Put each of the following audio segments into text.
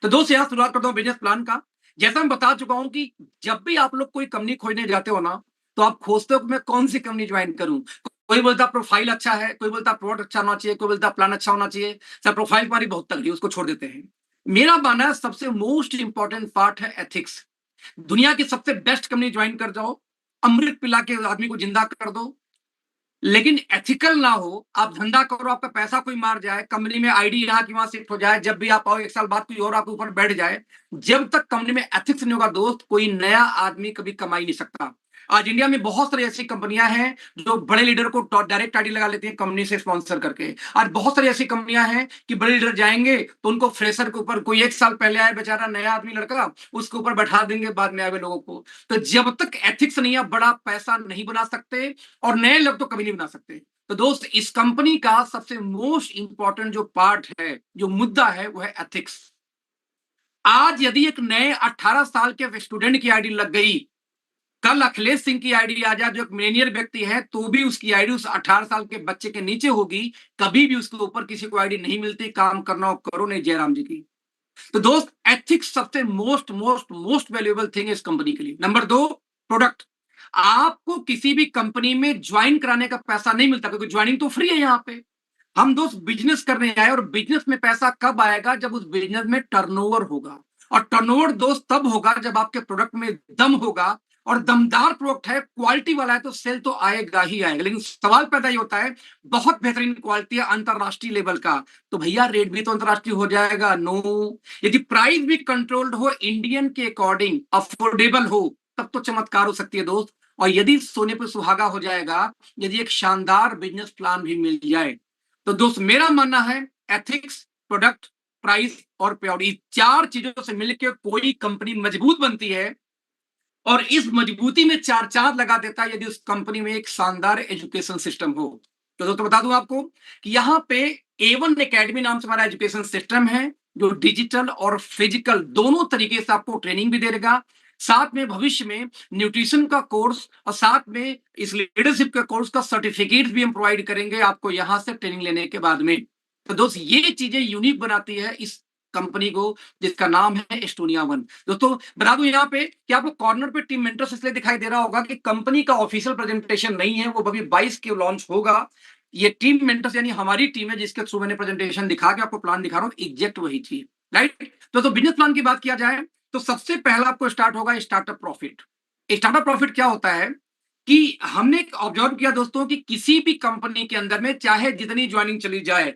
तो दोस्त यहाँ शुरुआत करता हूँ बिजनेस प्लान का। जैसा मैं बता चुका हूँ कि जब भी आप लोग कोई कंपनी खोजने जाते हो ना, तो आप खोजते हो कि मैं कौन सी कंपनी ज्वाइन करूं। कोई बोलता प्रोफाइल अच्छा है, कोई बोलता प्रोडक्ट अच्छा होना चाहिए, कोई बोलता प्लान अच्छा होना चाहिए। सर प्रोफाइल हमारी बहुत तगड़ी है, उसको छोड़ देते हैं। मेरा मानना है सबसे मोस्ट इंपॉर्टेंट पार्ट है एथिक्स। दुनिया की सबसे बेस्ट कंपनी ज्वाइन कर जाओ, अमृत पिला के आदमी को जिंदा कर दो, लेकिन एथिकल ना हो। आप धंधा करो, आपका पैसा कोई मार जाए, कंपनी में आईडी यहाँ की वहां शिफ्ट हो जाए, जब भी आप आओ 1 साल बाद कोई और आपके ऊपर बैठ जाए, जब तक कंपनी में एथिक्स नहीं होगा दोस्त, कोई नया आदमी कभी कमाई नहीं सकता। आज इंडिया में बहुत सारी ऐसी कंपनियां हैं जो बड़े लीडर को डायरेक्ट आईडी लगा लेती हैं कंपनी से स्पॉन्सर करके। आज बहुत सारी ऐसी कंपनियां हैं कि बड़े लीडर जाएंगे तो उनको फ्रेशर के ऊपर, कोई 1 साल पहले आया बेचारा नया आदमी लड़का, उसके ऊपर बैठा देंगे बाद में आए हुए लोगों को। तो जब तक एथिक्स नहीं है, बड़ा पैसा नहीं बना सकते, और नए लोग तो कभी नहीं बना सकते। तो दोस्त, इस कंपनी का सबसे मोस्ट इंपॉर्टेंट जो पार्ट है, जो मुद्दा है, वो है एथिक्स। आज यदि एक नए 18 साल के स्टूडेंट की आईडी लग गई, कल अखिलेश सिंह की आईडी आ जाए जो एक मिलेनियर व्यक्ति है, तो भी उसकी आईडी उस 18 साल के बच्चे के नीचे होगी। कभी भी उसके ऊपर किसी को आईडी नहीं मिलती। काम करना हो करो, नहीं जयराम जी की। तो दोस्त, एथिक्स सबसे most most most valuable thing है इस कंपनी के लिए। Number 2, product. आपको किसी भी कंपनी में ज्वाइन कराने का पैसा नहीं मिलता, क्योंकि ज्वाइनिंग तो फ्री है यहाँ पे। हम दोस्त बिजनेस करने आए, और बिजनेस में पैसा कब आएगा? जब उस बिजनेस में टर्नओवर होगा। और टर्नओवर दोस्त तब होगा जब आपके प्रोडक्ट में दम होगा, और दमदार प्रोडक्ट है, क्वालिटी वाला है, तो सेल तो आएगा ही आएगा। लेकिन सवाल पैदा ही होता है, बहुत बेहतरीन क्वालिटी है अंतरराष्ट्रीय लेवल का, तो भैया रेट भी तो अंतरराष्ट्रीय हो जाएगा। नो। यदि प्राइस भी कंट्रोल्ड हो, इंडियन के अकॉर्डिंग अफोर्डेबल हो, तब तो चमत्कार हो सकती है दोस्त। और यदि सोने पर सुहागा हो जाएगा, यदि एक शानदार बिजनेस प्लान भी मिल जाए। तो दोस्त, मेरा मानना है एथिक्स, प्रोडक्ट, प्राइस और प्योरिटी, 4 चीजों से मिलकर कोई कंपनी मजबूत बनती है। और इस मजबूती में 4 चांद लगा देता है यदि उस कंपनी में एक शानदार एजुकेशन सिस्टम हो। तो दोस्तों बता दूं आपको कि यहाँ पे A1 एकेडमी नाम से हमारा एजुकेशन सिस्टम है, जो डिजिटल और फिजिकल दोनों तरीके से आपको ट्रेनिंग भी देगा। साथ में भविष्य में न्यूट्रिशन का कोर्स, और साथ में इस लीडरशिप के कोर्स का सर्टिफिकेट भी हम प्रोवाइड करेंगे आपको यहां से ट्रेनिंग लेने के बाद में। तो दोस्त, ये चीजें यूनिक बनाती है इस कंपनी को, जिसका नाम है एस्टोनिया वन। दोस्तों बता दूं यहाँ पे कि आपको कॉर्नर पे टीम मेंटर्स इसलिए दिखाई दे रहा होगा कि कंपनी का ऑफिशियल प्रेजेंटेशन नहीं है, वो अभी 22 के लॉन्च होगा। ये टीम मेंटर्स यानी हमारी टीम है, जिसके थ्रू मैंने प्रेजेंटेशन दिखा के आपको प्लान दिखा रहा हूँ, एग्जैक्ट वही चीज। राइट। तो बिजनेस प्लान की बात किया जाए, तो सबसे पहला आपको स्टार्ट होगा स्टार्टअप प्रॉफिट। स्टार्टअप प्रॉफिट क्या होता है कि हमने ऑब्जर्व किया दोस्तों कि किसी भी कंपनी के अंदर में चाहे जितनी ज्वाइनिंग चली जाए,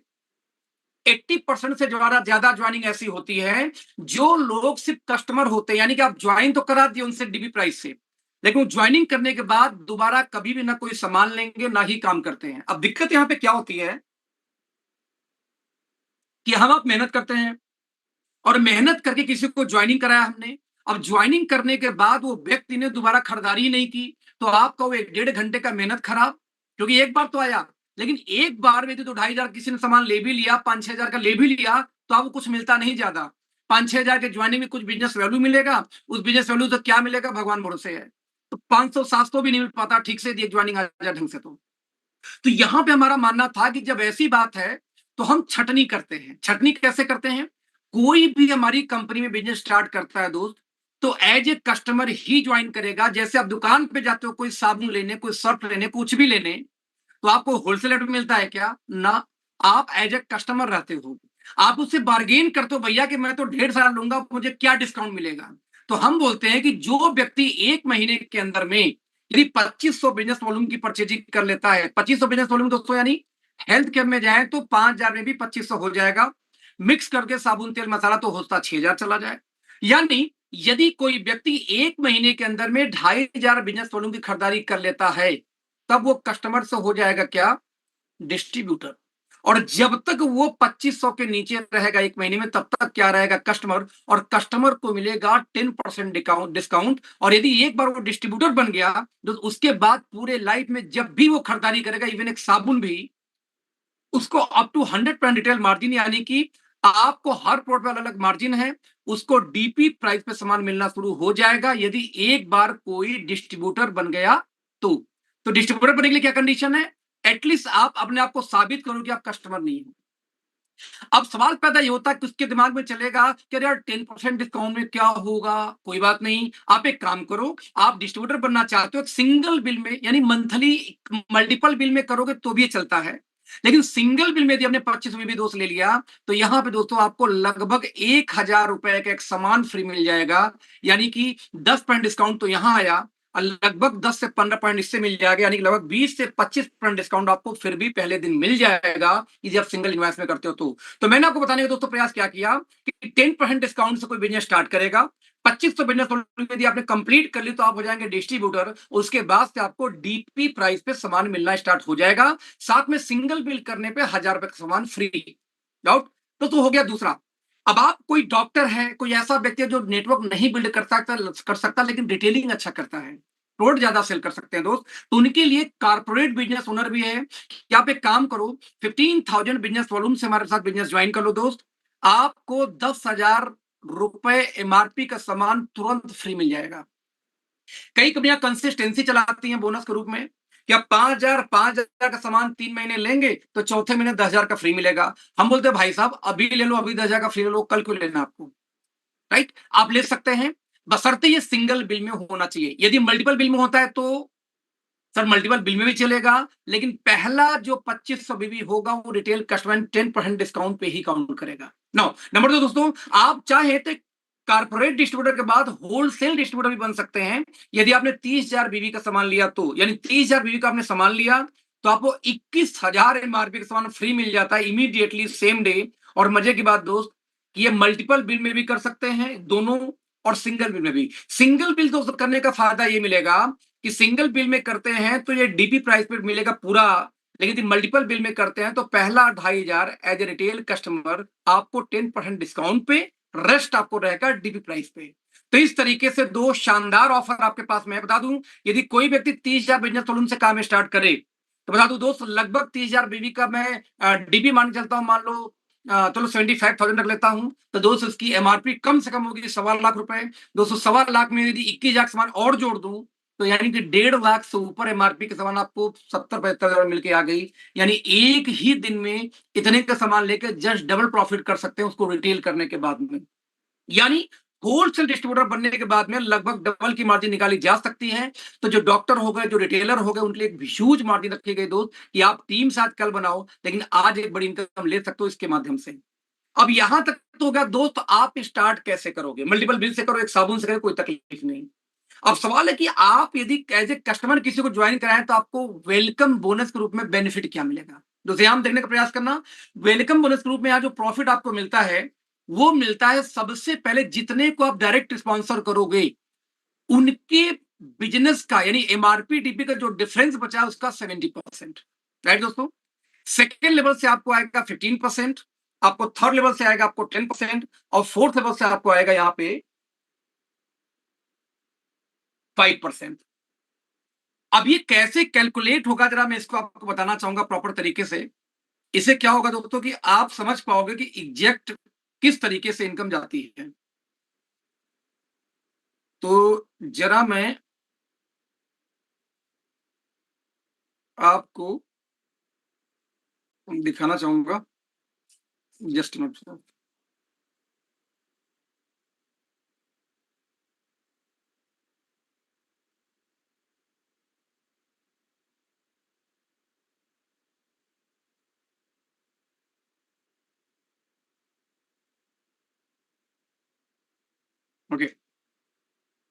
80% से ज्यादा ज्वाइनिंग ऐसी होती है जो लोग सिर्फ कस्टमर होते हैं, यानी कि आप ज्वाइन तो करा दिए उनसे डीबी प्राइस से, लेकिन वो ज्वाइनिंग करने के बाद दोबारा कभी भी ना कोई सामान लेंगे ना ही काम करते हैं। अब दिक्कत यहां पे क्या होती है कि हम आप मेहनत करते हैं, और मेहनत करके किसी को ज्वाइनिंग कराया हमने। अब ज्वाइनिंग करने के बाद वो व्यक्ति ने दोबारा खरीदारी नहीं की, तो आपका वो 1 डेढ़ घंटे का मेहनत खराब, क्योंकि एक बार तो आया। लेकिन एक बार में तो 2,500 किसी ने सामान ले भी लिया, 5-6 हजार का ले भी लिया, तो आपको कुछ मिलता नहीं ज्यादा। 5-6 हजार के ज्वाइनिंग में कुछ बिजनेस वैल्यू मिलेगा, उस बिजनेस वैल्यू तो क्या मिलेगा भगवान भरोसे है। तो 500-700 भी नहीं मिल पाता ठीक से ज्वाइनिंग आ जाए ढंग से। तो यहां पे हमारा मानना था कि जब ऐसी बात है, तो हम छटनी करते हैं। छटनी कैसे करते हैं? कोई भी हमारी कंपनी में बिजनेस स्टार्ट करता है दोस्त, तो एज ए कस्टमर ही ज्वाइन करेगा। जैसे आप दुकान पे जाते हो कोई साबुन लेने, कोई सर्फ लेने, कुछ भी लेने, तो आपको होलसेल रेट में मिलता है क्या? ना। आप एज ए कस्टमर रहते हो, आप उससे बार्गेन करते हो, भैया कि मैं तो ढेर सारा लूंगा, मुझे क्या डिस्काउंट मिलेगा। तो हम बोलते हैं कि जो व्यक्ति 1 महीने के अंदर में यदि 2500 बिजनेस वॉल्यूम की परचेजिंग कर लेता है, 2500 बिजनेस वॉल्यूम दोस्तों, यानी हेल्थ केयर में जाए तो 5,000 में भी 2500 हो जाएगा, मिक्स करके साबुन तेल मसाला तो होता 6,000 चला जाए। यानी यदि कोई व्यक्ति 1 महीने के अंदर में 2,500 बिजनेस वॉल्यूम की खरीदारी कर लेता है, तब वो कस्टमर से हो जाएगा क्या? डिस्ट्रीब्यूटर। और जब तक वो 2500 के नीचे रहेगा 1 महीने में, तब तक क्या रहेगा? कस्टमर। और कस्टमर को मिलेगा 10% डिस्काउंट। और यदि एक बार वो डिस्ट्रीब्यूटर बन गया, तो उसके बाद पूरे लाइफ में जब भी वो खरीदारी करेगा, इवन एक साबुन भी, उसको अप टू 100% रिटेल मार्जिन, यानी कि आपको हर प्रोडक्ट पर अलग अलग मार्जिन है, उसको डीपी प्राइस पे सामान मिलना शुरू हो जाएगा यदि एक बार कोई डिस्ट्रीब्यूटर बन गया तो। डिस्ट्रीब्यूटर बनने के लिए क्या कंडीशन है? एटलीस्ट आप अपने आप को साबित करो कि आप कस्टमर नहीं हो। अब सवाल पैदा ये होता है कि उसके दिमाग में चलेगा कि अरे यार 10% डिस्काउंट में क्या होगा, कोई बात नहीं, आप एक काम करो, आप डिस्ट्रीब्यूटर बनना चाहते हो सिंगल बिल में, यानी मंथली मल्टीपल बिल में करोगे तो भी ये चलता है, लेकिन सिंगल बिल में यदि हमने 25 में भी दोस्त ले लिया तो यहां पे दोस्तों आपको लगभग 1,000 रुपए का एक सामान फ्री मिल जाएगा, यानी कि 10% डिस्काउंट तो यहां आया और लगभग 10 से 15% इससे मिल जाएगा, यानी कि लगभग 20 से 25% डिस्काउंट आपको फिर भी पहले दिन मिल जाएगा यदि आप सिंगल इन्वेस्ट में करते हो तो मैंने आपको बताने का दोस्तों प्रयास क्या किया कि 10% डिस्काउंट से कोई बिजनेस स्टार्ट करेगा, 25 बिजनेस यदि आपने कंप्लीट कर ली तो आप हो जाएंगे डिस्ट्रीब्यूटर, उसके बाद से आपको डीपी प्राइस पे सामान मिलना स्टार्ट हो जाएगा, साथ में सिंगल बिल करने पे 1,000 रुपए का सामान फ्री। डाउट? तो हो गया दूसरा। अब आप कोई डॉक्टर है, कोई ऐसा व्यक्ति है जो नेटवर्क नहीं बिल्ड कर सकता लेकिन डिटेलिंग अच्छा करता है, प्रोडक्ट ज्यादा सेल कर सकते हैं दोस्त, तो उनके लिए कारपोरेट बिजनेस ओनर भी है कि आप एक काम करो, 15,000 बिजनेस वॉल्यूम से हमारे साथ बिजनेस ज्वाइन कर लो दोस्त, आपको 10,000 रुपए एमआरपी का सामान तुरंत फ्री मिल जाएगा। कई कंपनियां कंसिस्टेंसी चलाती हैं बोनस के रूप में कि आप 5,000 का सामान 3 महीने लेंगे तो चौथे महीने 10,000 का फ्री मिलेगा। हम बोलते हैं भाई साहब अभी ले लो, अभी 10,000 का फ्री ले लो, कल क्यों लेना आपको? राइट? आप ले सकते हैं, बशर्ते ये सिंगल बिल में होना चाहिए। यदि मल्टीपल बिल में होता है तो सर मल्टीपल बिल में भी चलेगा, लेकिन पहला जो 2500 बीबी होगा वो रिटेल कस्टमर 10% डिस्काउंट पे ही काउंट करेगा। नाउ नंबर 2 दोस्तों, आप चाहे तो कारपोरेट डिस्ट्रीब्यूटर के बाद होलसेल डिस्ट्रीब्यूटर भी बन सकते हैं। यदि आपने 30,000 बीबी का सामान लिया तो, यानी 30,000 बीबी का आपने सामान लिया तो आपको 21,000 एमआरपी का सामान फ्री मिल जाता है इमीडिएटली सेम डे। और मजे की बात दोस्त कि ये मल्टीपल बिल में भी कर सकते हैं दोनों, और सिंगल बिल में भी। सिंगल बिल दोस्तों करने का फायदा ये मिलेगा कि सिंगल बिल में करते हैं तो ये डीपी प्राइस पे मिलेगा पूरा, लेकिन यदि मल्टीपल बिल में करते हैं तो पहला 2,500 एज ए रिटेल कस्टमर आपको 10% डिस्काउंट पे, रेस्ट आपको रहेगा डीपी प्राइस पे। तो इस तरीके से दो शानदार ऑफर आपके पास मैं बता दूं, यदि कोई व्यक्ति 30,000 बिजनेस सलून से काम स्टार्ट करे तो बता दूं दोस्त लगभग 30,000 बीबी का मैं डीपी मान के चलता हूं, मान लो चलो 75,000 रख लेता हूं, तो दोस्त उसकी एमआरपी कम से कम होगी 1,25,000 रुपए। दोस्तों 1,25,000 में यदि 21,000 सामान और जोड़ दूं तो यानी कि 1,50,000 से ऊपर एमआरपी के सामान आपको 70-75,000 मिलके आ गई, यानी एक ही दिन में इतने का सामान लेकर जस्ट डबल प्रॉफिट कर सकते हैं उसको रिटेल करने के बाद में, यानी होलसेल डिस्ट्रीब्यूटर बनने के बाद में लगभग डबल की मार्जिन निकाली जा सकती है। तो जो डॉक्टर हो गए, जो रिटेलर हो गए, उनके लिए एक ह्यूज मार्जिन रखी गई दोस्त कि आप टीम साथ कल बनाओ लेकिन आज एक बड़ी इनकम ले सकते हो इसके माध्यम से। अब यहां तक तो हो गया दोस्त, आप स्टार्ट कैसे करोगे? मल्टीपल बिल से करो, एक साबुन से करो, कोई तकलीफ नहीं। अब सवाल है कि आप यदि एज ए कस्टमर किसी को ज्वाइन कराएं तो आपको वेलकम बोनस के रूप में बेनिफिट क्या मिलेगा, दूसरे हम देखने का प्रयास करना। वेलकम बोनस के रूप में यहाँ जो प्रॉफिट आपको मिलता है वो मिलता है सबसे पहले जितने को आप डायरेक्ट स्पॉन्सर करोगे उनके बिजनेस का, यानी एमआरपी डीपी का जो डिफरेंस बचा है उसका 70%। राइट दोस्तों? सेकेंड लेवल से आपको आएगा 15%, आपको थर्ड लेवल से आएगा आपको 10%, और फोर्थ लेवल से आपको आएगा यहां पे 5%। अब ये कैसे कैलकुलेट होगा जरा मैं इसको आपको बताना चाहूंगा प्रॉपर तरीके से। इसे क्या होगा दोस्तों कि आप समझ पाओगे कि एग्जैक्ट किस तरीके से इनकम जाती है। तो जरा मैं आपको दिखाना चाहूंगा, जस्ट मिनट। ओके,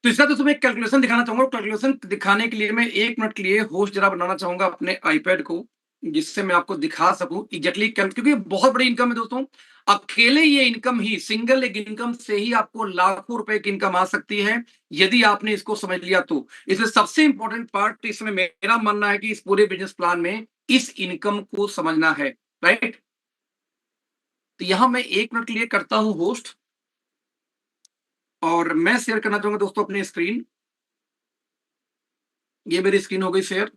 तो इसका तो तुम्हें कैलकुलेशन दिखाना चाहूंगा। कैलकुलेशन दिखाने के लिए मैं 1 मिनट के लिए होस्ट जरा बनाना चाहूंगा अपने आईपैड को, जिससे मैं आपको दिखा सकूं एग्जैक्टली क्योंकि बहुत बड़ी इनकम है दोस्तों। अकेले ये इनकम ही, सिंगल एक इनकम से ही आपको लाखों रुपए की इनकम आ सकती है यदि आपने इसको समझ लिया तो। इसलिए सबसे इंपॉर्टेंट पार्ट इसमें मेरा मानना है कि इस पूरे बिजनेस प्लान में इस इनकम को समझना है। राइट? तो यहां मैं 1 मिनट के लिए करता हूं होस्ट, और मैं शेयर करना चाहूंगा दोस्तों अपनी स्क्रीन। ये मेरी स्क्रीन हो गई शेयर।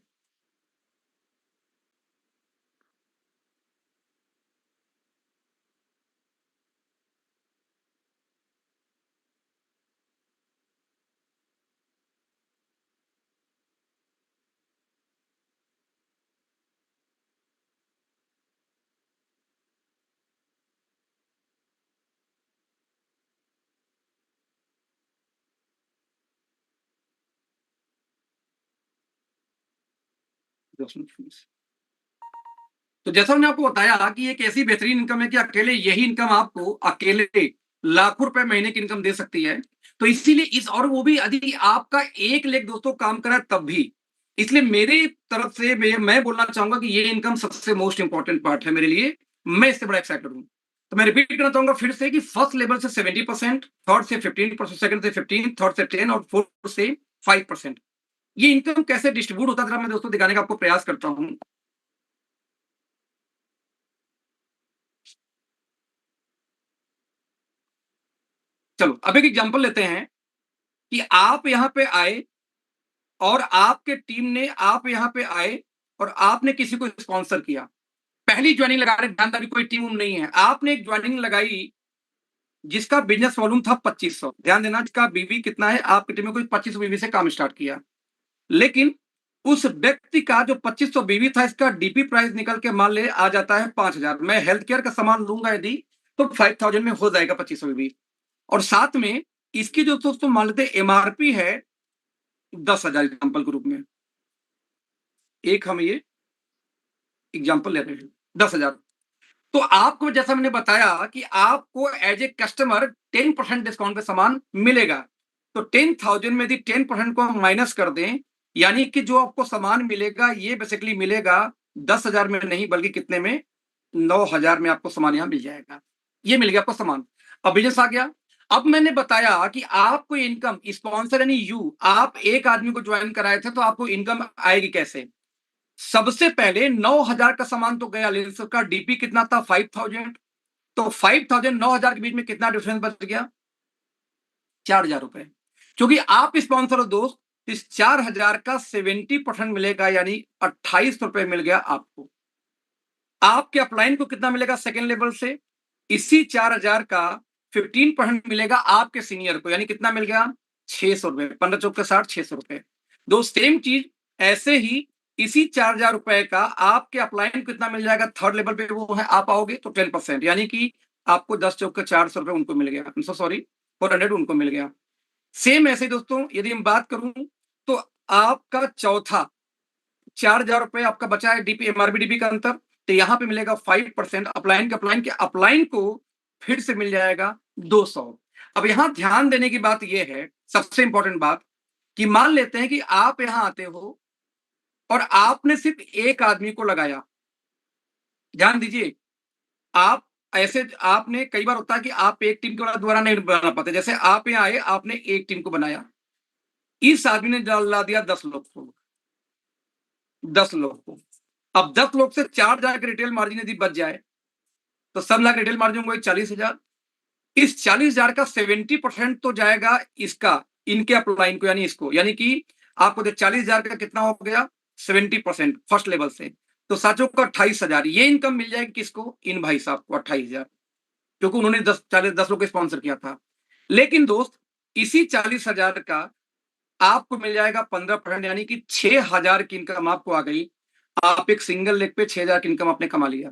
तो जैसा मैंने आपको बताया कि एक ऐसी बेहतरीन इनकम है कि अकेले यही इनकम आपको अकेले लाखों रुपए महीने की इनकम दे सकती है। तो इसीलिए इस और वो भी यदि आपका एक लेख दोस्तों काम करा तब भी। इसलिए मेरी तरफ से मैं बोलना चाहूंगा कि ये इनकम सबसे मोस्ट इंपॉर्टेंट पार्ट है मेरे लिए। मैं इससे बड़ा एक्साइटेड हूं। तो मैं रिपीट करना चाहूंगा फिर से कि फर्स्ट लेवल से 70%, थर्ड से 15%, सेकंड से 15, थर्ड से 10 और फोर्थ से 5%। ये इनकम कैसे डिस्ट्रीब्यूट होता है मैं दोस्तों दिखाने का आपको प्रयास करता हूं। चलो अब एक एग्जांपल लेते हैं कि आप यहां पे आए और आपके टीम ने आप यहां पे आए और आपने किसी को स्पॉन्सर किया। पहली ज्वाइनिंग लगा रहे, ध्यान, अभी कोई टीम नहीं है, आपने एक ज्वाइनिंग लगाई जिसका बिजनेस वॉल्यूम था 2500। ध्यान देना, जिसका बीवी कितना है, आपकी टीम में कोई 2500 बीवी से काम स्टार्ट किया। लेकिन उस व्यक्ति का जो 2500 बीवी था, इसका डीपी प्राइस निकल के मान ले आ जाता है 5000। मैं हेल्थ केयर का सामान लूंगा यदि तो 5000 में हो जाएगा 2500 बीवी। और साथ में इसकी जो दोस्तों मान लेते एमआरपी है 10,000 एग्जाम्पल के रूप में। एक हम ये एग्जाम्पल ले रहे हैं 10,000। तो आपको जैसा मैंने बताया कि आपको एज ए कस्टमर 10% डिस्काउंट पे सामान मिलेगा। तो 10,000 में यदि 10% को हम माइनस कर दें, यानी कि जो आपको सामान मिलेगा ये बेसिकली मिलेगा 10,000 में नहीं बल्कि कितने में, 9,000 में आपको सामान यहां मिल जाएगा। ये मिल गया आपको सामान। अब बिजनेस आ गया। अब मैंने बताया कि आपको इनकम स्पॉन्सर यानी यू, आप एक आदमी को ज्वाइन कराए थे तो आपको इनकम आएगी कैसे। सबसे पहले 9,000 का सामान तो गया, लेकिन उसका डीपी कितना था 5,000। तो 5,000 9,000 के बीच में कितना डिफरेंस बच गया, 4,000 रुपए। क्योंकि आप स्पॉन्सर हो दोस्त, इस 4,000 का 70% मिलेगा, यानी 28 रुपए मिल गया आपको। आपके अपलाइन को कितना मिलेगा सेकेंड लेवल से, इसी 4,000 का 15% मिलेगा आपके सीनियर को, यानी कितना मिल गया 600 रुपए। 15 चौक के 60, 600 रुपए। दो सेम चीज ऐसे ही इसी 4,000 रुपए का आपके अपलाइन को कितना मिल जाएगा थर्ड लेवल पे, वो है आप आओगे तो 10%, यानी कि आपको 10 चौक के 400 रुपए उनको मिल गया, सॉरी 400 उनको मिल गया। सेम ऐसे दोस्तों यदि हम बात करूं तो आपका चौथा 4,000 रुपए आपका बचा है डीपी एमआरबी डीपी का अंतर, तो यहां पे मिलेगा 5%। अपलाइन को फिर से मिल जाएगा 200। अब यहां ध्यान देने की बात यह है, सबसे इंपॉर्टेंट बात, कि मान लेते हैं कि आप यहां आते हो और आपने सिर्फ एक आदमी को लगाया। ध्यान दीजिए, आप ऐसे आपने कई बार होता है कि आप एक टीम के द्वारा नहीं बना पाते। जैसे आप यहां आए, आपने एक टीम को बनाया, इस आदमी ने ला दिया 10 लोग को, 10 लोग को। अब 10 लोग से 4,000 के रिटेल मार्जिन यदि बच जाए तो सब लाख रिटेल मार्जिन होगा 40,000। इस 40,000 का 70% तो जाएगा इसका, इनके अपलाइन को, यानी इसको, यानी कि आपको 40,000 का कितना हो गया 70% फर्स्ट लेवल से। तो साथियों को 28,000 ये इनकम मिल जाएगी किसको, इन भाई साहब को 28,000, क्योंकि उन्होंने 10 लोग को स्पॉन्सर किया था। लेकिन दोस्त इसी 40,000 का आपको मिल जाएगा 15%, यानी कि 6,000 की इनकम आपको आ गई। आप एक सिंगल लेग पे 6,000 की इनकम आपने कमा लिया।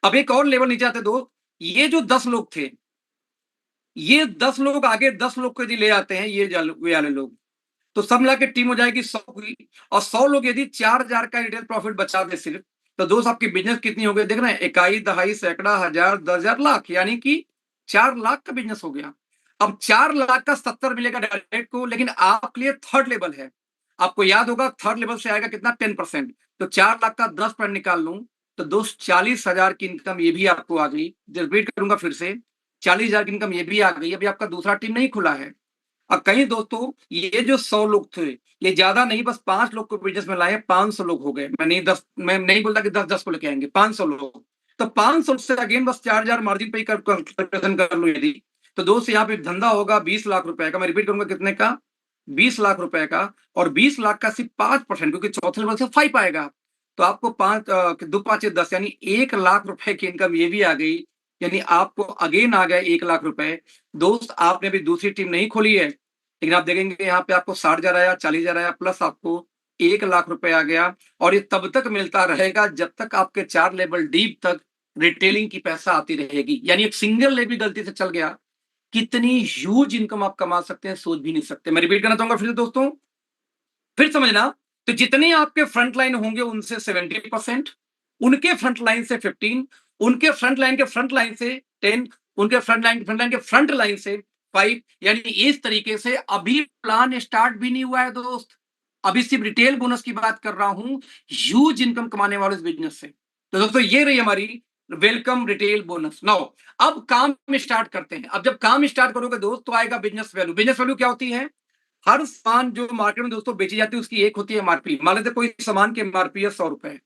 अब एक और लेवल नीचे आते दो, ये जो 10 लोग थे, ये 10 लोग आगे 10 लोग को यदि ले आते हैं, ये वे वाले लोग, तो सब मिला के टीम हो जाएगी 100 की। और 100 लोग यदि 4,000 का रिटेल प्रॉफिट बचा दे सिर्फ, तो दोस्त आपकी बिजनेस कितनी हो गई देख रहे हैं, इकाई दहाई सैकड़ा हजार 10,000 लाख, यानी कि 4 लाख का बिजनेस हो गया। अब 4 लाख का 70 मिलेगा डायरेक्ट को, लेकिन आपके लिए थर्ड लेवल है। आपको याद होगा थर्ड लेवल से आएगा कितना 10%। तो 4 लाख का 10% निकाल लूं तो दोस्त 40,000 की इनकम ये भी आपको आ गई। रिपीट करूंगा फिर से, 40,000 की इनकम ये भी आ गई। अभी आपका दूसरा टीम नहीं खुला है। और कहीं दोस्तों ये जो 100 लोग थे, ये ज्यादा नहीं, बस 5 लोग को बिजनेस में लाए, 500 लोग हो गए। मैं नहीं बोलता कि 10-10 को लेके आएंगे, 500 लोग। तो 500 से अगेन बस 4,000 मार्जिन पे कैलकुलेशन कर लो यदि, तो दोस्त यहाँ पे धंधा होगा 20 लाख रुपए का। मैं रिपीट करूंगा कितने का, 20 लाख रुपए का। और 20 लाख का सिर्फ 5%, क्योंकि चौथे लेवल से 5 आएगा। तो आपको 2 5 10 यानी 1 लाख रुपए की इनकम ये भी आ गई। यानी आपको अगेन आ गया 1 लाख रुपए। दोस्त आपने भी दूसरी टीम नहीं खोली है, लेकिन आप देखेंगे यहाँ पे आपको 60,000 आया, 40,000 आया, प्लस आपको 1 लाख रुपए आ गया। और ये तब तक मिलता रहेगा जब तक आपके 4 लेवल डीप तक रिटेलिंग की पैसा आती रहेगी। यानी एक सिंगल लेग भी गलती से चल गया, कितनी ह्यूज इनकम आप कमा सकते हैं सोच भी नहीं सकते। मैं रिपीट करना चाहूंगा फिर से दोस्तों, फिर समझना। तो जितने आपके फ्रंट लाइन होंगे उनसे 70%, उनके फ्रंट लाइन से 15, उनके फ्रंट लाइन के फ्रंट लाइन से 10, उनके फ्रंट लाइन के फ्रंट लाइन से 5। यानी इस तरीके से अभी प्लान स्टार्ट भी नहीं हुआ है दोस्त, अभी सिर्फ रिटेल बोनस की बात कर रहा हूं, ह्यूज इनकम कमाने वाले इस बिजनेस से। तो दोस्तों ये रही हमारी वेलकम रिटेल बोनस। नाउ अब काम स्टार्ट करते हैं। अब जब काम स्टार्ट करोगे दोस्त तो आएगा बिजनेस वैल्यू। बिजनेस वैल्यू क्या होती है? हर सामान जो मार्केट में दोस्तों बेची जाती है उसकी एक होती है एमआरपी। मान लेते कोई सामान की एमआरपी है 100 रुपए,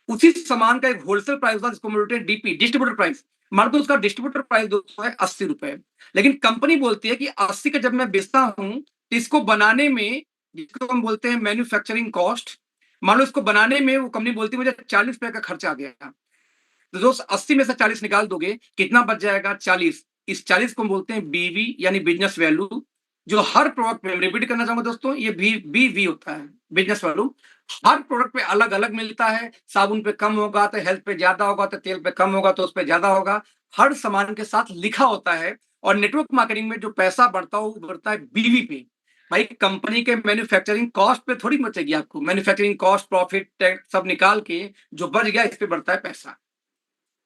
उसी सामान का एक होलसेल प्राइस होता है जिसको बोलते हैं डीपी, डिस्ट्रीब्यूटर प्राइस। मान लो उसका डिस्ट्रीब्यूटर प्राइस दोस्तों है 80 रुपए, लेकिन कंपनी बोलती है कि 80 का जब मैं बेचता हूं तो इसको बनाने में, जिसको हम बोलते हैं मैन्युफैक्चरिंग कॉस्ट, मान लो इसको बनाने में वो कंपनी बोलती है मुझे 40 रुपए का खर्चा आ गया। तो दोस्त 80 में से 40 निकाल दोगे, कितना बच जाएगा? 40। इस 40 को हम बोलते हैं बीवी यानी बिजनेस वैल्यू। जो हर प्रोडक्ट में, रिपीट करना चाहूंगा दोस्तों, ये बीवी होता है बिजनेस वैल्यू। हर प्रोडक्ट पे अलग अलग मिलता है। साबुन पे कम होगा तो हेल्थ पे ज्यादा होगा, तो तेल पे कम होगा तो उस पे ज्यादा होगा। हर सामान के साथ लिखा होता है। और नेटवर्क मार्केटिंग में जो पैसा बढ़ता हो वो बढ़ता है बीवी पे। भाई कंपनी के मैन्युफैक्चरिंग कॉस्ट पे थोड़ी बचेगी आपको, मैन्युफैक्चरिंग कॉस्ट, प्रॉफिट, टैक्स सब निकाल के जो बच गया इस पे बढ़ता है पैसा।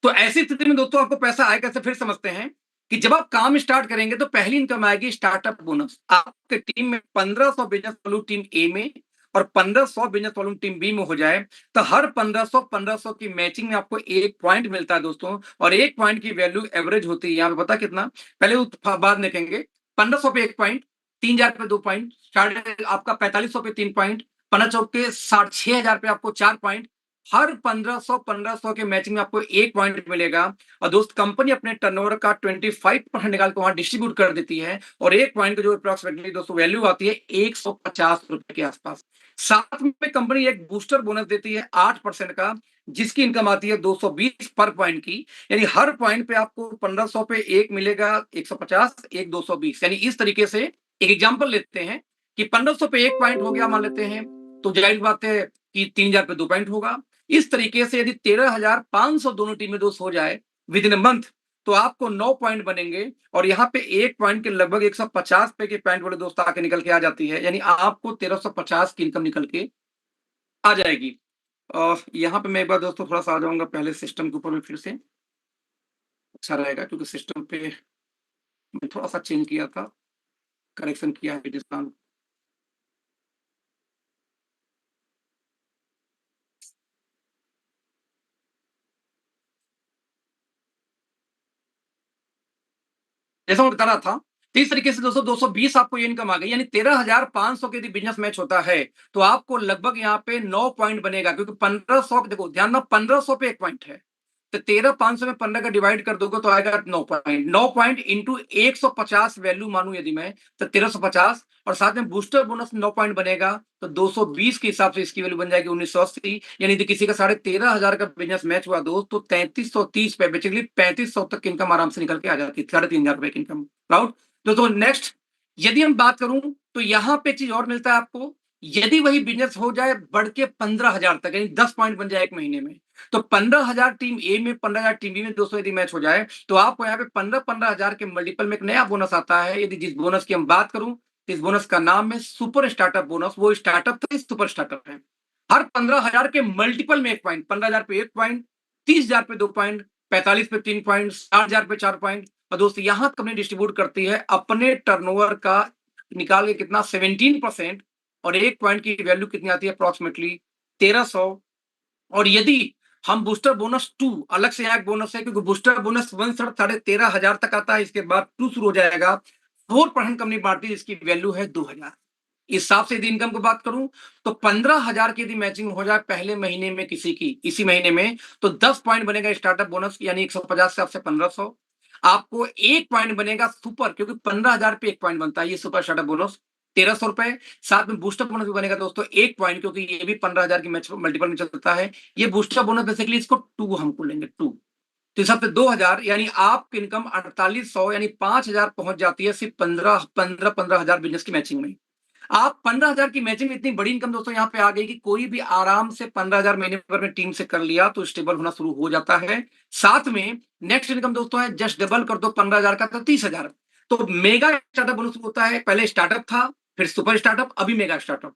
तो ऐसी स्थिति में दोस्तों आपको पैसा आए कैसे, फिर समझते हैं कि जब आप काम स्टार्ट करेंगे तो पहली इनकम आएगी स्टार्टअप बोनस। आपके टीम में 1500 बिजनेस वॉल्यूम टीम ए में और 1500 बिजनेस वॉल्यूम टीम बी में हो जाए तो हर 1500 की मैचिंग में आपको 1 पॉइंट मिलता है दोस्तों। और 1 पॉइंट की वैल्यू एवरेज होती है यहाँ पे, पता कितना? पहले बाद देखेंगे। 1500 पे 1 पॉइंट, 3000 पे 2 पॉइंट, साढ़े आपका 4500 पे 3 पॉइंट, 15 के 6000 पे आपको 4 पॉइंट। हर 1500 के मैचिंग में आपको 1 पॉइंट मिलेगा। और दोस्त कंपनी अपने टर्नओवर का 25% निकाल के वहां डिस्ट्रीब्यूट कर देती है। और 1 पॉइंट की जो अप्रोक्सीमेटली दोस्तों वैल्यू आती है 150 रुपए के आसपास। साथ में कंपनी एक बूस्टर बोनस देती है 8% का, जिसकी इनकम आती है 220 पर पॉइंट की। यानी हर पॉइंट पे आपको 1500 पे एक मिलेगा 150, एक 220। यानी इस तरीके से एक एग्जांपल लेते हैं कि 1500 पे 1 पॉइंट हो गया मान लेते हैं, तो जाहिर बात है कि 3000 पे 2 पॉइंट होगा। इस तरीके से यदि 13,500 दोनों टीमें दोस्त हो जाए विद इन अ मंथ तो आपको 9 पॉइंट बनेंगे। और यहाँ पे 1 पॉइंट के लगभग 150 पे के पॉइंट वाले दोस्त आके निकल के आ जाती है। यानी आपको 1350 की इनकम निकल के आ जाएगी। और यहाँ पे मैं एक बार दोस्तों थोड़ा सा आ जाऊंगा पहले सिस्टम के ऊपर में, फिर से अच्छा रहेगा क्योंकि सिस्टम पे मैं थोड़ा सा चेंज किया था, करेक्शन किया है जिस कारण। जैसा मैं बता रहा था, तो इस तरीके से दोस्तों 220 आपको ये इनकम आ गई। यानी 13,500 के यदि बिजनेस मैच होता है तो आपको लगभग यहाँ पे 9 पॉइंट बनेगा, क्योंकि 1500, देखो ध्यान ना, 1500 पे 1 पॉइंट है तो 13,500 में 15 का डिवाइड कर दोगे तो आएगा 9 पॉइंट। 9 पॉइंट इंटू 150 वैल्यू मानू यदि मैं, तो 1350। और साथ में बूस्टर बोनस 9 पॉइंट बनेगा तो 220 के हिसाब से इसकी वैल्यू बन जाएगी 1980। यानी यदि किसी का 13,500 का बिजनेस मैच हुआ दोस्त तो 3330 पे, बेसिकली 3500 तक की इनकम आराम से निकल के आ जाती है, 3,500 की इनकम। राउट दोस्तों नेक्स्ट यदि हम बात करूं तो यहां पे चीज और मिलता है आपको। यदि वही बिजनेस हो जाए बढ़ के 15,000 तक, यानी 10 पॉइंट बन जाए एक महीने में, तो 15,000 टीम ए में, 15,000 टीम बी में दोस्तों यदि मैच हो जाए तो आपको यहाँ पे 15,000 के मल्टीपल में एक नया बोनस आता है। यदि जिस बोनस की हम बात करूं तो इस बोनस का नाम है सुपर स्टार्टअप बोनस। वो स्टार्टअप था, सुपर स्टार्टअप है। हर 15,000 के मल्टीपल में 1 पॉइंट, 15,000 पे 1 पॉइंट, 30,000 पे 2 पॉइंट, 45 पे 3 पॉइंट, 60,000 पे 4 पॉइंट। और दोस्तों यहां कंपनी डिस्ट्रीब्यूट करती है अपने टर्नओवर का निकाल के कितना, 17%। और 1 पॉइंट की वैल्यू कितनी आती है, अप्रोक्सीमेटली 1300। और यदि हम बूस्टर बोनस 2, अलग से यहाँ एक बोनस है क्योंकि बूस्टर बोनस 1 13,500 तक आता है, इसके बाद 2 शुरू हो जाएगा। 4% कंपनी बांटती है, इसकी वैल्यू है 2,000। इस हिसाब से यदि इनकम की बात करूं तो 15,000 की यदि मैचिंग हो जाए पहले महीने में किसी की, इसी महीने में, तो 10 पॉइंट बनेगा स्टार्टअप बोनस, यानी 150 से आपसे 1500। आपको 1 पॉइंट बनेगा सुपर, क्योंकि 15,000 पे 1 पॉइंट बनता है, ये सुपर स्टार्टअप बोनस 1300 रुपए। साथ में बूस्टर बोनस भी बनेगा दोस्तों 1 पॉइंट, क्योंकि ये भी 15,000 की मैच मल्टीपल में चलता है। ये बूस्टर बोनस बेसिकली इसको 2 हमको लेंगे 2, तो इस हफ्ते 2,000, यानी आपकी इनकम 4800 यानी 5,000 पहुंच जाती है सिर्फ 15,000 बिजनेस की मैचिंग में। आप 15,000 की मैचिंग में इतनी बड़ी इनकम दोस्तों यहाँ पे आ गई कि कोई भी आराम से 15,000 महीने भर में टीम से कर लिया तो स्टेबल होना शुरू हो जाता है। साथ में नेक्स्ट इनकम दोस्तों है, जस्ट डबल कर दो 15,000 का तो 30,000। तो मेगा स्टार्टअप बोनस होता है, पहले स्टार्टअप था, फिर सुपर स्टार्टअप, अभी मेगा स्टार्टअप।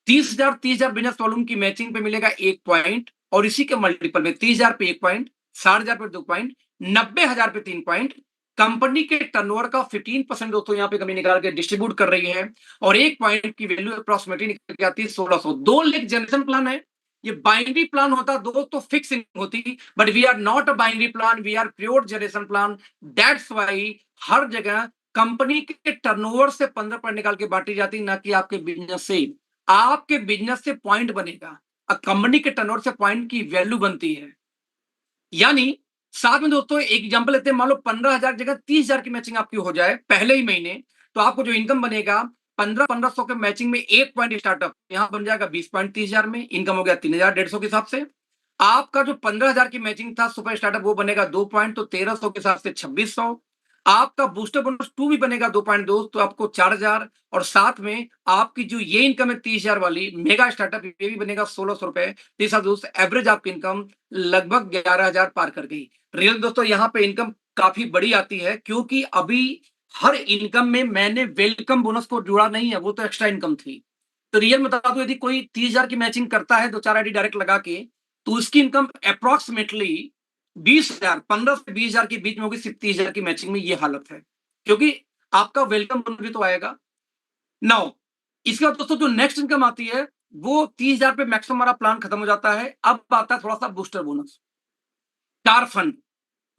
30,000 बिजनेस वॉल्यूम की मैचिंग पे मिलेगा 1 पॉइंट, और इसी के मल्टीपल में 30,000 पे 1 पॉइंट, 60,000 पे 2 पॉइंट, 90,000 पे 3 पॉइंट। कंपनी के टर्नओवर का 15% दोस्तों यहाँ पे कंपनी निकाल के डिस्ट्रीब्यूट कर रही है, और 1 पॉइंट की वैल्यू अप्रॉक्सिमेटली निकल के आती है 1600। 2 लाख जनरेशन प्लान है। ये बाइनरी प्लान होता दोस्त तो फिक्सिंग होती, but we are not a binary plan, we are pure generation plan. That's why हर जगह कंपनी के टर्नओवर से 15% निकाल के बांटी जाती, ना कि आपके बिजनेस से। आपके बिजनेस से पॉइंट बनेगा, कंपनी के टर्नओवर से पॉइंट की वैल्यू बनती है। यानी साथ में दोस्तों एक एग्जांपल लेते हैं, मान लो 15,000 जगह 30,000 की मैचिंग आपकी हो जाए पहले ही महीने, तो आपको जो इनकम बनेगा 1500 के मैचिंग में 1 पॉइंट स्टार्टअप यहां बन जाएगा 20 पॉइंट 30,000 में, इनकम हो गया 3,150 के हिसाब से। आपका जो 15,000 की मैचिंग था सुपर स्टार्टअप, वो बनेगा 2 पॉइंट, तो 1,300 के हिसाब से 2,600। आपका बूस्टर बोनस 2 भी बनेगा 2 पॉइंट दोस्त, तो आपको 4,000, और साथ में आपकी जो ये इनकम है 30,000 वाली मेगा स्टार्टअप, ये भी बनेगा 1,600 रुपए। तीसरा दोस्त एवरेज आपकी इनकम लगभग 11,000 पार कर गई। रियल दोस्तों यहाँ पे इनकम काफी बड़ी आती है, क्योंकि अभी हर इनकम में मैंने वेलकम बोनस को जोड़ा नहीं है, वो तो एक्स्ट्रा इनकम थी। तो रियल में बता दो, यदि कोई 30,000 की मैचिंग करता है 2-4 आईडी डायरेक्ट लगा के, तो उसकी इनकम अप्रोक्सीमेटली 20,000, 15 से 20,000 के बीच में होगी सिर्फ 30,000 की मैचिंग में। ये हालत है, क्योंकि आपका वेलकम बोनस भी तो आएगा। नाउ इसके बाद दोस्तों जो नेक्स्ट इनकम आती है, वो 30,000 पे मैक्सिमम हमारा प्लान खत्म हो जाता है। अब आता है थोड़ा सा बूस्टर बोनस, कार फंड।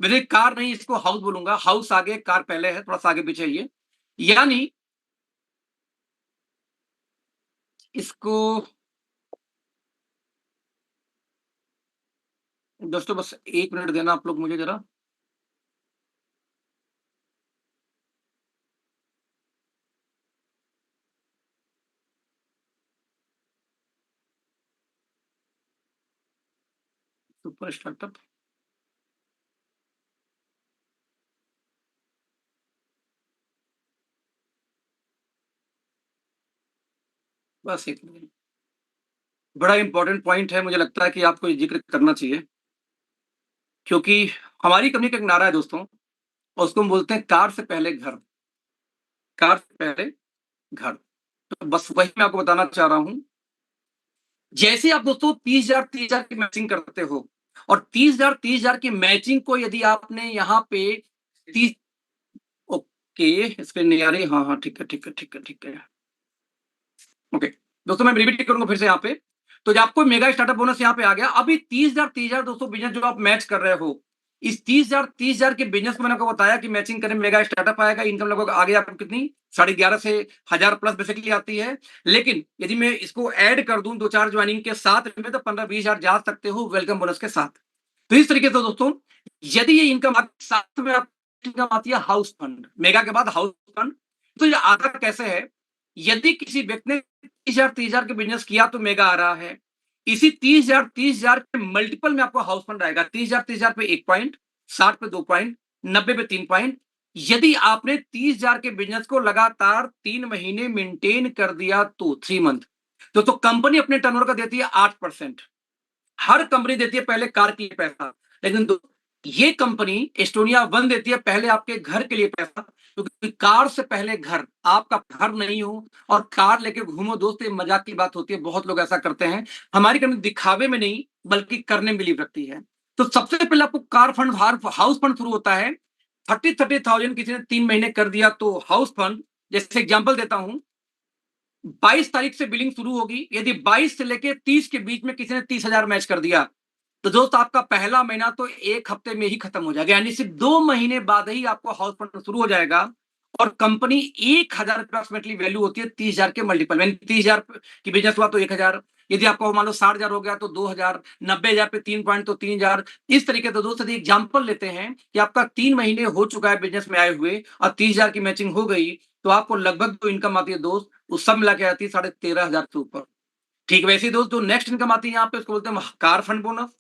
मेरे कार नहीं, इसको हाउस बोलूंगा, हाउस आगे कार पहले है, थोड़ा सा आगे पीछे ये। यानी इसको दोस्तों बस 1 मिनट देना आप लोग मुझे जरा। सुपर स्टार्टअप, बस 1 मिनट। बड़ा इंपॉर्टेंट पॉइंट है, मुझे लगता है कि आपको ये जिक्र करना चाहिए, क्योंकि हमारी कंपनी का एक नारा है दोस्तों, और उसको हम बोलते हैं कार से पहले घर, कार से पहले घर। तो बस वही मैं आपको बताना चाह रहा हूं। जैसे आप दोस्तों 30,000 की मैचिंग करते हो, और 30,000 की मैचिंग को यदि आपने यहाँ पे 30, ओके स्क्रीन नहीं आ रही, हाँ हाँ ठीक है ठीक है ठीक है ठीक है, ओके। दोस्तों मैं रिपीट करूंगा फिर से यहाँ पे। तो जब आपको मेगा स्टार्टअप बोनस यहाँ पे आ गया, अभी 30,000 दोस्तों बिजनेस जो आप मैच कर रहे हो, इस 30,000 के बिजनेस को मैंने आपको बताया कि मैचिंग करें मेगा स्टार्टअप आएगा, इनकम लगभग आगे आपको कितनी 11,500 से 1,000 प्लस बेसिकली आती है। लेकिन यदि मैं इसको ऐड कर दूं 2-4 ज्वाइनिंग के साथ में, तो 15-20,000 जा सकते हो वेलकम बोनस के साथ। तो इस तरीके से दोस्तों, यदि ये इनकम साथ में आप इनकम आती है हाउस फंड, मेगा के बाद हाउस फंड। तो ये आता कैसे है, यदि किसी व्यक्ति ने 30,000 के बिजनेस किया तो मेगा आ रहा है, इसी 30,000 के मल्टीपल में आपको हाउस फंड आएगा। 30,000 पे 1 पॉइंट, 60 पे 2 पॉइंट, 90 पे 3 पॉइंट। यदि आपने 30,000 के बिजनेस को लगातार 3 महीने मेंटेन कर दिया, तो 3 मंथ, तो कंपनी अपने टर्नओवर का देती है 8%। हर कंपनी देती है पहले कार के लिए पैसा, लेकिन ये कंपनी एस्टोनिया वन देती है पहले आपके घर के लिए पैसा, क्योंकि कार से पहले घर, आपका घर नहीं हो और कार लेके घूमो दोस्त, ये मजाक की बात होती है, बहुत लोग ऐसा करते हैं। हमारी कंपनी दिखावे में नहीं बल्कि करने में बिलीव रखती है। तो सबसे पहले आपको कार फंड, हाउस फंड शुरू होता है 30,000 किसी ने 3 महीने कर दिया तो हाउस फंड। जैसे एग्जांपल देता हूं, 22 तारीख से बिलिंग शुरू होगी, यदि 22 से लेके 30 के बीच में किसी ने 30,000 मैच कर दिया, तो दोस्त आपका पहला महीना तो 1 हफ्ते में ही खत्म हो जाएगा, यानी सिर्फ 2 महीने बाद ही आपको हाउस फंड शुरू हो जाएगा। और कंपनी 1,000 अप्रोक्सीमेटली वैल्यू होती है 30,000 के मल्टीपल में। 30,000 की बिजनेस हुआ तो 1,000, यदि आपको मान लो 60,000 हो गया तो 2,000, 90,000 पे 3 पॉइंट तो 3,000। इस तरीके से दोस्त यदि एग्जाम्पल लेते हैं कि आपका 3 महीने हो चुका है बिजनेस में आए हुए, और 30,000 की मैचिंग हो गई, तो आपको लगभग जो इनकम आती है दोस्त, उस सब मिला के आती है 13,500 के ऊपर। ठीक वैसे ही दोस्त जो नेक्स्ट इनकम आती है यहाँ पे, उसको बोलते हैं कार फंड बोनस।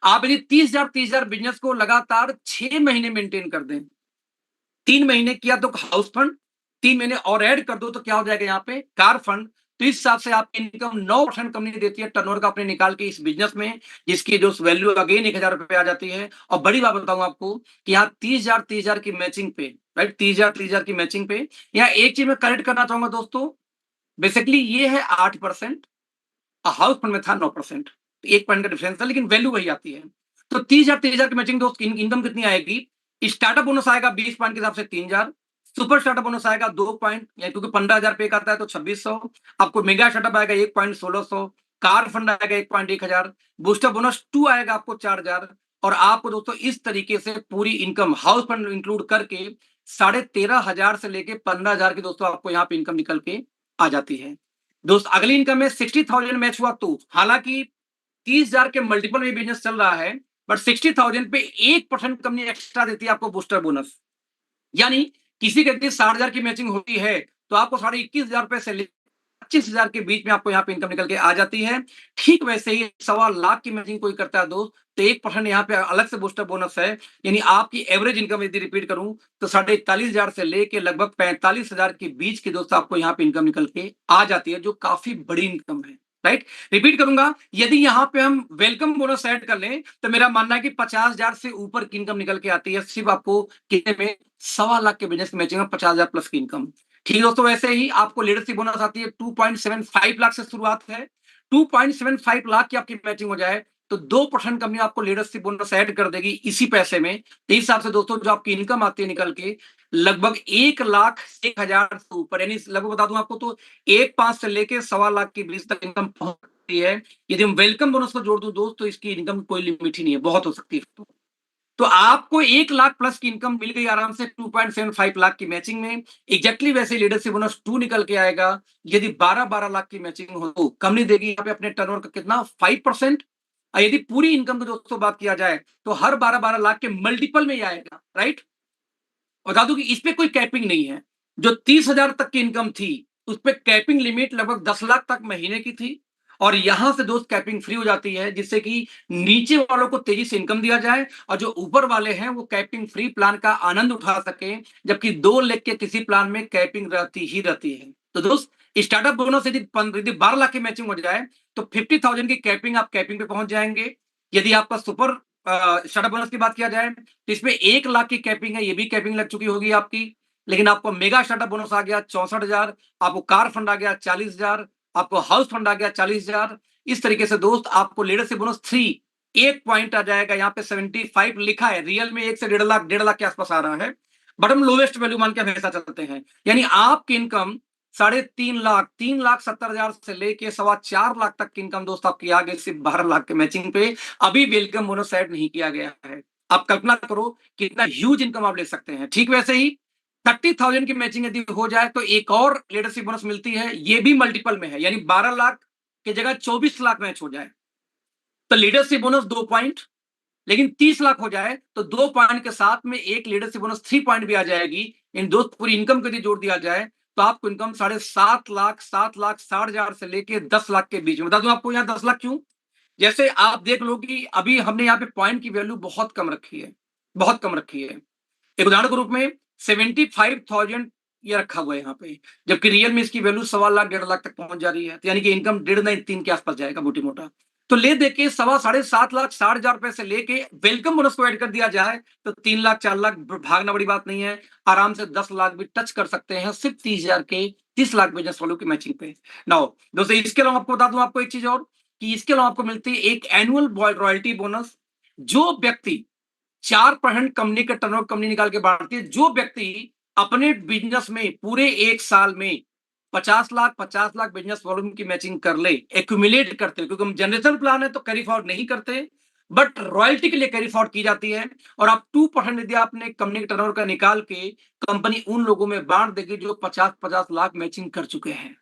आप यदि 30,000 बिजनेस को लगातार 6 महीने मेंटेन कर दें, 3 महीने किया तो हाउस फंड, 3 महीने और ऐड कर दो तो क्या हो जाएगा यहाँ पे कार फंड। तो इस हिसाब से आपकी इनकम 9% कंपनी देती है टर्नओवर का अपने निकाल के इस बिजनेस में, जिसकी जो वैल्यू अगेन 1,000 रुपए आ जाती है। और बड़ी बात बताऊं आपको कि यहाँ 30,000 की मैचिंग पे, राइट, 30,000 की मैचिंग पे, यहाँ एक चीज मैं करेक्ट करना चाहूंगा दोस्तों, बेसिकली ये है 8%, हाउस फंड में था 9%, 1 पॉइंट का डिफरेंस था, लेकिन वैल्यू वही आती है। तो 30,000 30,000 की मैचिंग दोस्त, इनकम कितनी आएगी? स्टार्टअप बोनस आएगा 20 पॉइंट के हिसाब से 3,000, सुपर स्टार्टअप बोनस आएगा 2 पॉइंट, क्योंकि 15,000 पे आता है तो 2600, आपको मेगा स्टार्टअप आएगा 1 पॉइंट 1600, कार फंड आएगा 1 पॉइंट 1,000, बूस्टर बोनस 2 आएगा आपको 4,000, और आपको दोस्तों इस तरीके से पूरी इनकम हाउस फंड इंक्लूड करके 13,500 से लेके 15,000 की दोस्तों आपको यहाँ पे इनकम निकल के आ जाती है। दोस्त अगली इनकम में 60,000 मैच हुआ तो, हालांकि 30,000 के मल्टीपल में बिजनेस चल रहा है, बट 60,000 पे 1% कंपनी एक्स्ट्रा देती है आपको बूस्टर बोनस। यानी किसी के 60,000 की मैचिंग होती है तो आपको 21,500 से ले 25,000 के बीच में आपको यहाँ पे इनकम निकल के आ जाती है। ठीक वैसे ही 1,25,00,000 की मैचिंग कोई करता है दोस्त, तो 1% यहाँ पे अलग से बूस्टर बोनस है। यानी आपकी एवरेज इनकम यदि रिपीट करूं तो 41,500 से लेके लगभग 45,000 के बीच की दोस्त आपको यहाँ पे इनकम निकल के आ जाती है, जो काफी बड़ी इनकम है। राइट, रिपीट करूंगा, यदि यहाँ पे हम वेलकम बोनस ऐड कर लें तो मेरा मानना है कि 50,000 से ऊपर की इनकम निकल के आती है, सिर्फ आपको कितने में, 1,25,00,000 के बिजनेस मैचिंग में 50,000 प्लस की इनकम। ठीक है दोस्तों, वैसे ही आपको लीडरशिप बोनस आती है, 2.75 लाख से शुरुआत है। 2.75 लाख की आपकी मैचिंग हो जाए तो 2% कंपनी आपको लीडरशिप बोनस ऐड कर देगी इसी पैसे में। तो इस हिसाब से दोस्तों जो आपकी इनकम आती है निकल के लगभग 1,01,000 से ऊपर, यानी लगभग बता दूं आपको तो 1.5 से लेके 1,25,00,000 के बीच तक इनकम पहुंच सकती है। यदि हम वेलकम बोनस को जोड़ दूं दोस्त तो इसकी इनकम कोई लिमिट ही नहीं है, बहुत हो सकती है। तो आपको 1,00,000 प्लस की इनकम मिल गई आराम से 2.75 लाख की मैचिंग में। एग्जैक्टली वैसे लीडरशिप बोनस 2 निकल के आएगा। यदि 12-12 लाख की मैचिंग हो तो कंपनी देगी यहाँ पे अपने टर्नओवर का कितना, 5%। और यदि पूरी इनकम की दोस्तों बात किया जाए तो हर 12-12 लाख के मल्टीपल में ही आएगा। राइट, बता दूं कि इस पे कोई कैपिंग नहीं है। जो 30,000 तक की इनकम थी उस पे कैपिंग लिमिट लगभग 10 लाख तक महीने की थी, और यहां से दोस्त कैपिंग फ्री हो जाती है, जिससे कि नीचे वालों को तेजी से इनकम दिया जाए और जो ऊपर वाले हैं वो कैपिंग फ्री प्लान का आनंद उठा सके, जबकि 2 लाख के किसी प्लान में कैपिंग रहती ही रहती है। तो दोस्त स्टार्टअप बोनस यदि 12 लाख की मैचिंग हो जाए तो 50,000 की कैपिंग, आप कैपिंग पे पहुंच जाएंगे। यदि आपका सुपर स्टार्टअप बोनस की बात किया जाए तो इसमें 1 लाख की कैपिंग है, ये भी कैपिंग लग चुकी होगी आपकी। लेकिन आपको मेगा स्टार्टअप बोनस आ गया 64,000, आपको कार फंड आ गया 40,000, आपको हाउस फंड आ गया 40,000। इस तरीके से दोस्त आपको लीडरशिप बोनस 3 एक पॉइंट आ जाएगा, यहाँ पे 75 लिखा है, रियल में 1 से 1.5 लाख, 1.5 लाख के आसपास आ रहा है, बट हम लोवेस्ट वैल्यू मान के हमेशा चलते हैं। यानी आपकी इनकम 3.5 लाख, 3,70,000 से लेके 4.25 लाख तक की इनकम दोस्त आपकी आ गई सिर्फ 12 लाख के मैचिंग पे। अभी वेलकम बोनस ऐड नहीं किया गया है। आप कल्पना करो कितना ह्यूज इनकम आप ले सकते हैं। ठीक वैसे ही 30,000 की मैचिंग यदि हो जाए तो एक और लीडरशिप बोनस मिलती है, ये भी मल्टीपल में है, यानी 12 लाख की जगह 24 लाख मैच हो जाए तो लीडरशिप बोनस 2 पॉइंट। लेकिन 30 लाख हो जाए तो 2 पॉइंट के साथ में एक लीडरशिप बोनस 3 पॉइंट भी आ जाएगी। इन दोस्त पूरी इनकम को यदि जोड़ दिया जाए तो आपको इनकम 7.5 लाख, 7,60,000 से लेके 10 लाख के बीच में। बता दूं आपको यहाँ 10 लाख क्यों, जैसे आप देख लो कि अभी हमने यहाँ पे पॉइंट की वैल्यू बहुत कम रखी है, बहुत कम रखी है। एक उदाहरण के रूप में 75,000 ये रखा हुआ है यहाँ पे, जबकि रियल में इसकी वैल्यू 1,25,000 1.5 लाख तक पहुंच जा रही है, तो यानी कि इनकम 1.5 नहीं 3 के आसपास जाएगा मोटी मोटा। तो ले दे के 7,50,000 60,000 रुपए से लेके वेलकम बोनस को ऐड कर दिया जाए तो 3 लाख 4 लाख भागना बड़ी बात नहीं है, आराम से 10 लाख भी टच कर सकते हैं सिर्फ 30,000 के, 30 लाख बिजनेस वालों की मैचिंग पे। नाउ दोस्तों इसके अलावा आपको बता दूं आपको एक चीज और, कि इसके अलावा आपको मिलती है एक एनुअल रॉयल्टी बोनस। जो व्यक्ति 4% कंपनी का टर्नओवर कंपनी निकाल के बांटती है, जो व्यक्ति अपने बिजनेस में पूरे 1 साल में 50 लाख बिजनेस वॉल्यूम की मैचिंग कर ले, एक्यूमुलेट करते, क्योंकि हम जनरेशन प्लान है तो कैरी फॉरवर्ड नहीं करते, बट रॉयल्टी के लिए कैरी फॉरवर्ड की जाती है। और आप 2% यदि आपने कंपनी के टर्नओवर का निकाल के कंपनी उन लोगों में बांट देगी जो 50-50 लाख मैचिंग कर चुके हैं,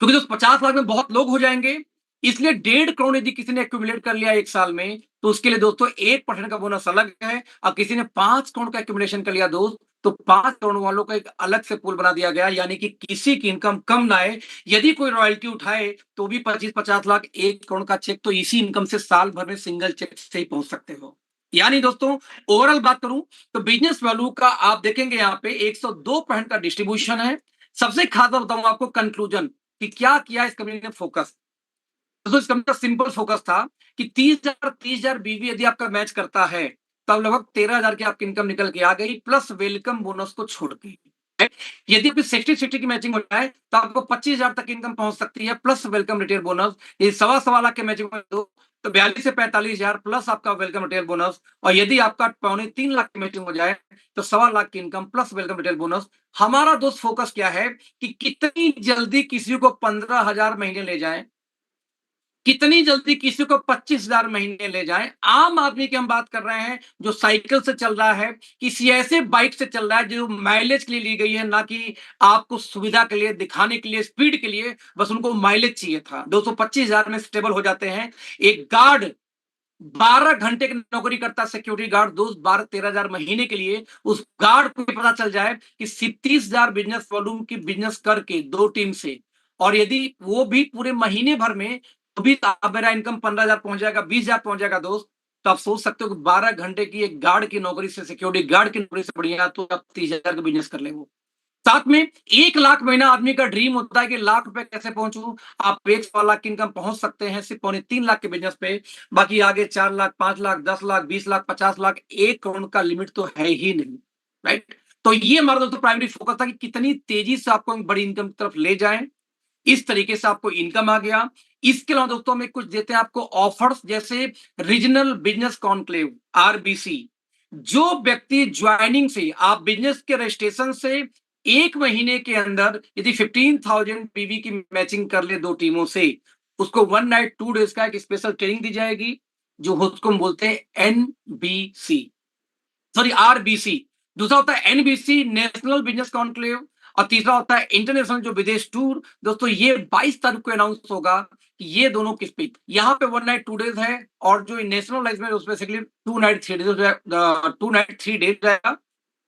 क्योंकि तो 50 लाख में बहुत लोग हो जाएंगे। इसलिए 1.5 करोड़ यदि किसी ने एक्यूमुलेट कर लिया 1 साल में तो उसके लिए दोस्तों 1% का बोनस अलग है। और किसी ने 5 करोड़ का एक्यूमुलेशन कर लिया दोस्त तो 5 करोड़ वालों का एक अलग से पूल बना दिया गया, यानी कि किसी की इनकम कम ना आए। यदि कोई रॉयल्टी उठाए तो भी 25-50 लाख, 1 करोड़ का चेक तो इसी इनकम से साल भर में सिंगल चेक से ही पहुंच सकते हो। यानी दोस्तों ओवरऑल बात करूं तो बिजनेस वैल्यू का आप देखेंगे यहाँ पे 102% का डिस्ट्रीब्यूशन है। सबसे खास बात बताऊं आपको कंक्लूजन कि क्या किया इस कंपनी ने फोकस। तो इस कंपनी का सिंपल फोकस था कि 30,000 बीवी यदि आपका मैच करता है तब लगभग 13,000 की आपकी इनकम निकल के आ गई, प्लस वेलकम बोनस को छोड़ के। यदि आपकी 60-60 की मैचिंग हो जाए तो आपको 25,000 तक इनकम पहुंच सकती है प्लस वेलकम रिटेल बोनस। ये 1.25 लाख के मैचिंग में दो तो 42 से 45,000 प्लस आपका वेलकम रिटेल बोनस। और यदि आपका 2.25-3 लाख की मैचिंग हो जाए तो 1.25 लाख की income plus welcome retail bonus. हमारा दोस्त फोकस क्या है कि कितनी जल्दी किसी को 15,000 महीने ले जाए, कितनी जल्दी किसी को 25,000 महीने ले जाए। आम आदमी की हम बात कर रहे हैं जो साइकिल से चल रहा है, किसी ऐसे बाइक से चल रहा है जो माइलेज के लिए ली गई है, ना कि आपको सुविधा के लिए, दिखाने के लिए, स्पीड के लिए। बस उनको माइलेज चाहिए था। 225,000 में स्टेबल हो जाते हैं। एक गार्ड 12 घंटे की नौकरी करता है, सिक्योरिटी गार्ड, दोस्त 12-13,000 महीने के लिए। उस गार्ड को पता चल जाए कि 30,000 बिजनेस वॉल्यूम की बिजनेस करके 2 टीम से, और यदि वो भी पूरे महीने भर में, तो भी अब मेरा इनकम 15,000 पहुंच जाएगा, 20,000 पहुंच जाएगा दोस्त। तो आप सोच सकते हो कि 12 घंटे की एक गार्ड की नौकरी से, सिक्योरिटी गार्ड की नौकरी से बढ़िया तो आप 30,000 का बिजनेस कर ले। वो साथ में 1 लाख महीना आदमी का ड्रीम होता है कि लाख रुपए कैसे पहुंचूं। आप 1.25 लाख की इनकम पहुंच सकते हैं सिर्फ 2.25 लाख के बिजनेस पे। बाकी आगे 4 लाख, 5 लाख, 10 लाख, 20 लाख, 50 लाख, 1 करोड़ का लिमिट तो है ही नहीं। राइट। तो ये हमारा दोस्तों प्राइमरी फोकस था कि कितनी तेजी से आपको बड़ी इनकम की तरफ ले जाएं। इस तरीके से आपको इनकम आ गया। इसके अलावा दोस्तों हमें कुछ देते हैं आपको ऑफर्स, जैसे रीजनल बिजनेस कॉन्क्लेव, आरबीसी। जो व्यक्ति ज्वाइनिंग से, आप बिजनेस के रजिस्ट्रेशन से 1 महीने के अंदर यदि 15,000 पीवी की मैचिंग कर ले 2 टीमों से, उसको 1 नाइट 2 डेज का एक स्पेशल ट्रेनिंग दी जाएगी, जो उसको हम बोलते हैं एनबीसी, सॉरी आरबीसी। दूसरा होता है एनबीसी, नेशनल बिजनेस कॉन्क्लेव। और तीसरा होता है इंटरनेशनल जो विदेश टूर। दोस्तों ये 22 तारीख को अनाउंस होगा कि ये दोनों किस पे, यहाँ पे 1 नाइट 2 डेज है, और जो नेशनल लाइफ में उसमें 2 नाइट 3 डेज, 2 नाइट 3 डेज रहेगा।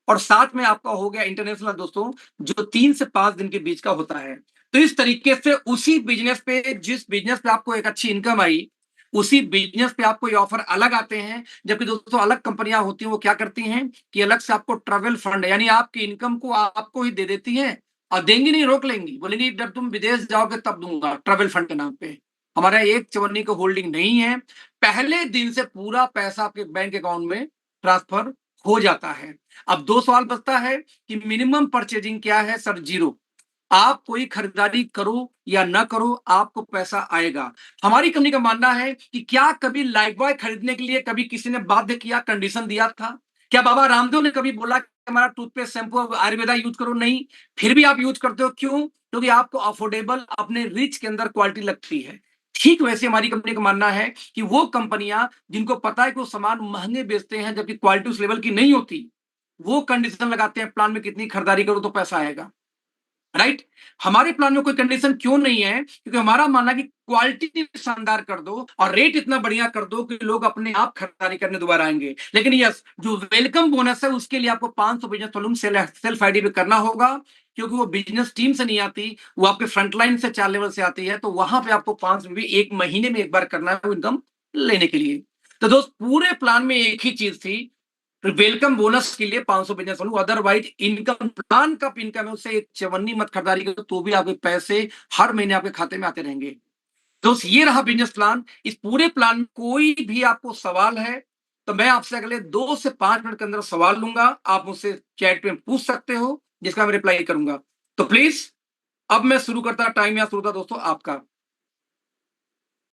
और साथ में आपका हो गया इंटरनेशनल दोस्तों, जो 3 से 5 दिन के बीच का होता है। तो इस तरीके से उसी बिजनेस पे, जिस बिजनेस पे आपको एक अच्छी इनकम आई, उसी बिजनेस पे आपको ये ऑफर अलग आते हैं। जबकि दोस्तों अलग कंपनियां होती हैं, वो क्या करती हैं कि अलग से आपको ट्रैवल फंड, यानी आपकी इनकम को आपको ही दे देती हैं, और देंगी नहीं, रोक लेंगी, बोलेंगी जब तुम विदेश जाओगे तब दूंगा, ट्रैवल फंड के नाम पे। हमारा एक चवन्नी को होल्डिंग नहीं है। पहले दिन से पूरा पैसा आपके बैंक अकाउंट में ट्रांसफर हो जाता है। अब 2 सवाल बचता है कि मिनिमम परचेजिंग क्या है सर? 0। आप कोई खरीदारी करो या ना करो, आपको पैसा आएगा। हमारी कंपनी का मानना है कि क्या कभी लाइफ बॉय खरीदने के लिए कभी किसी ने बाध्य किया, कंडीशन दिया था? क्या बाबा रामदेव ने कभी बोला कि हमारा टूथपेस्ट, शैम्पू, आयुर्वेदा यूज करो? नहीं। फिर भी आप यूज करते हो, क्यों? क्योंकि आपको अफोर्डेबल, अपने रिच के अंदर क्वालिटी लगती है। ठीक वैसे हमारी कंपनी का मानना है कि वो कंपनियां जिनको पता है कि वो सामान महंगे बेचते हैं जबकि क्वालिटी उस लेवल की नहीं होती, वो कंडीशन लगाते हैं प्लान में कितनी खरीदारी करो तो पैसा आएगा। राइट। हमारे प्लान में कोई कंडीशन क्यों नहीं है? क्योंकि हमारा मानना है कि क्वालिटी शानदार कर दो और रेट इतना बढ़िया कर दो कि लोग अपने आप खरीदारी करने दोबारा आएंगे। लेकिन यस, जो वेलकम बोनस है उसके लिए आपको 500 बिजनेस वॉल्यूम सेल्फ आईडी पे करना होगा, क्योंकि वो बिजनेस टीम से नहीं आती, वो आपके फ्रंटलाइन से 4 लेवल से आती है। तो वहां पे आपको 5 भी 1 महीने में एक बार करना है वो इनकम लेने के लिए। तो दोस्त पूरे प्लान में एक ही चीज थी, वेलकम बोनस के लिए 500 बिजनेस वालों, अदरवाइज इनकम प्लान का इनकम है उससे एक चवन्नी मत खरीदारी करो, तो भी आपके पैसे हर महीने आपके खाते में आते रहेंगे। दोस्त ये रहा बिजनेस प्लान। इस पूरे प्लान में कोई भी आपको सवाल है तो मैं आपसे अगले 2 से 5 मिनट के अंदर सवाल लूंगा, आप मुझसे चैट पे पूछ सकते हो, जिसका मैं रिप्लाई करूंगा। तो प्लीज अब मैं शुरू करता, टाइम यहाँ शुरू था दोस्तों आपका।